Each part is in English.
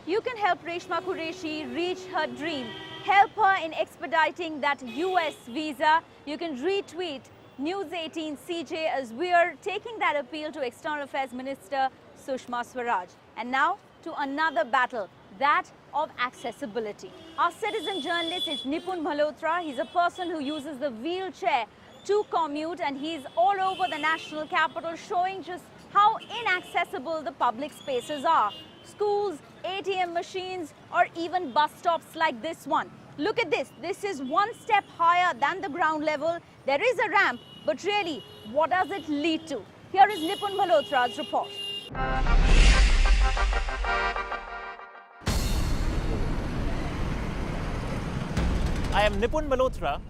you can help Reshma Qureshi reach her dream. Help her in expediting that US visa. You can retweet News 18 CJ as we are taking that appeal to External Affairs Minister Sushma Swaraj. And now to another battle, that of accessibility. Our citizen journalist is Nipun Malhotra. He's a person who uses the wheelchair to commute, and he's all over the national capital showing just how inaccessible the public spaces are. Schools, ATM machines, or even bus stops like this one. Look at this. This is one step higher than the ground level. There is a ramp, but really, what does it lead to? Here is Nipun Malhotra's report. I am Nipun Malhotra,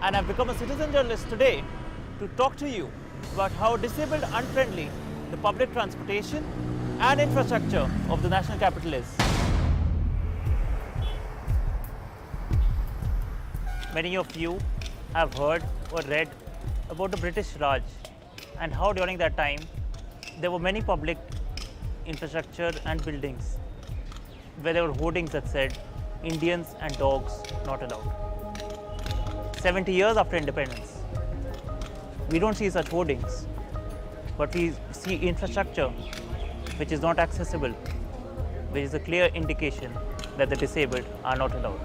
and I've become a citizen journalist today to talk to you about how disabled unfriendly the public transportation and infrastructure of the national capital is. Many of you have heard or read about the British Raj and how during that time there were many public infrastructure and buildings where there were hoardings that said Indians and dogs not allowed. 70 years after independence, we don't see such hoardings, but we see infrastructure which is not accessible, which is a clear indication that the disabled are not allowed.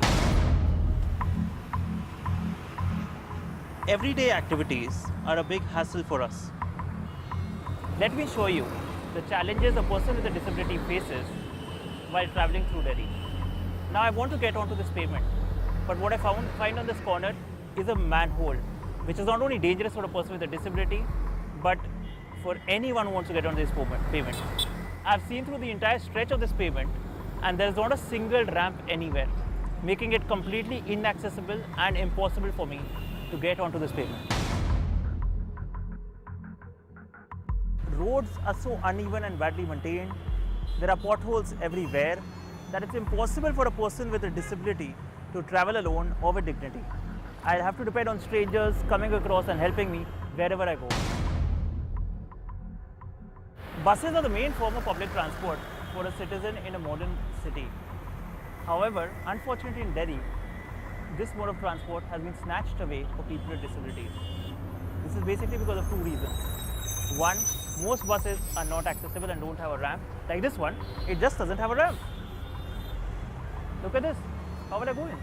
Everyday activities are a big hassle for us. Let me show you the challenges a person with a disability faces while traveling through Delhi. Now I want to get onto this pavement, but what I find on this corner is a manhole, which is not only dangerous for a person with a disability, but for anyone who wants to get on this pavement. I've seen through the entire stretch of this pavement, and there's not a single ramp anywhere, making it completely inaccessible and impossible for me to get onto this pavement. Roads are so uneven and badly maintained. There are potholes everywhere that it's impossible for a person with a disability to travel alone or with dignity. I have to depend on strangers coming across and helping me wherever I go. Buses are the main form of public transport for a citizen in a modern city. However, unfortunately in Delhi, this mode of transport has been snatched away for people with disabilities. This is basically because of two reasons. One, most buses are not accessible and don't have a ramp. Like this one, it just doesn't have a ramp. Look at this. How will I go in?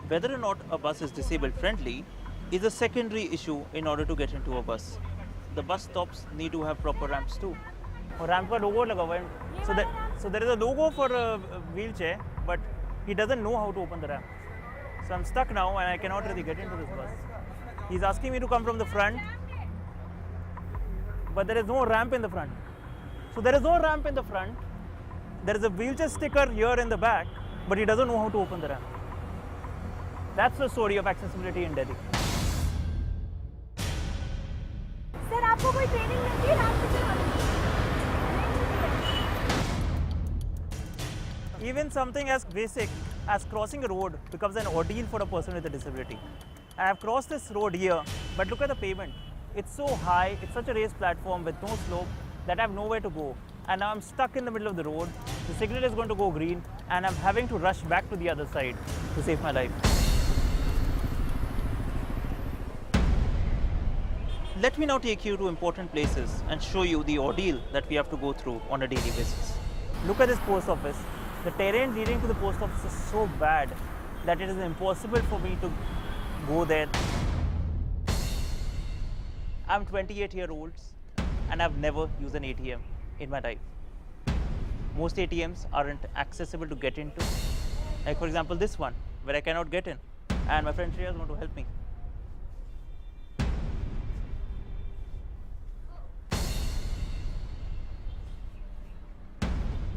Whether or not a bus is disabled friendly is a secondary issue in order to get into a bus. The bus stops need to have proper ramps too. और ramp का logo लगा हुआ है. So there is a logo for a wheelchair, but he doesn't know how to open the ramp. So I'm stuck now and I cannot really get into this bus. He's asking me to come from the front, but there is no ramp in the front. So there is no ramp in the front. There is a wheelchair sticker here in the back, but he doesn't know how to open the ramp. That's the story of accessibility in Delhi. Sir, आपको कोई training मिलती है ramp पे चढ़ने की? Even something as basic as crossing a road becomes an ordeal for a person with a disability. I have crossed this road here, but look at the pavement. It's so high, it's such a raised platform with no slope that I have nowhere to go. And now I'm stuck in the middle of the road. The signal is going to go green, and I'm having to rush back to the other side to save my life. Let me now take you to important places and show you the ordeal that we have to go through on a daily basis. Look at this post office. The terrain leading to the post office is so bad that it is impossible for me to go there. I'm 28-year-olds and I've never used an ATM in my life. Most ATMs aren't accessible to get into. Like for example this one, where I cannot get in, and my friend Shreya is going to help me.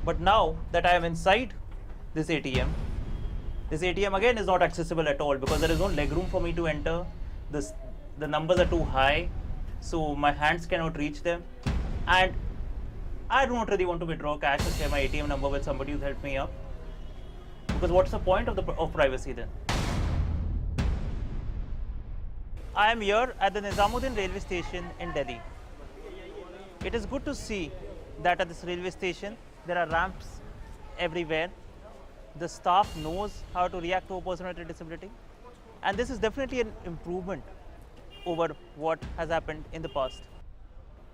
But now that I am inside this ATM again is not accessible at all because there is no legroom for me to enter. The numbers are too high, so my hands cannot reach them. And I do not really want to withdraw cash or share my ATM number with somebody who's helped me up. Because what's the point of privacy then? I am here at the Nizamuddin railway station in Delhi. It is good to see that at this railway station There are ramps everywhere. The staff knows how to react to a person with a disability. And this is definitely an improvement over what has happened in the past.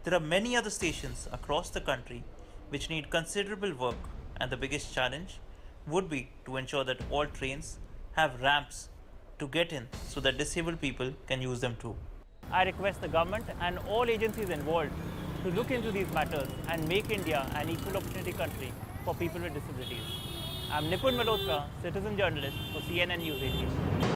There are many other stations across the country which need considerable work, and the biggest challenge would be to ensure that all trains have ramps to get in so that disabled people can use them too. I request the government and all agencies involved to look into these matters and make India an equal opportunity country for people with disabilities. I'm Nipun Malhotra, citizen journalist for CNN News 18.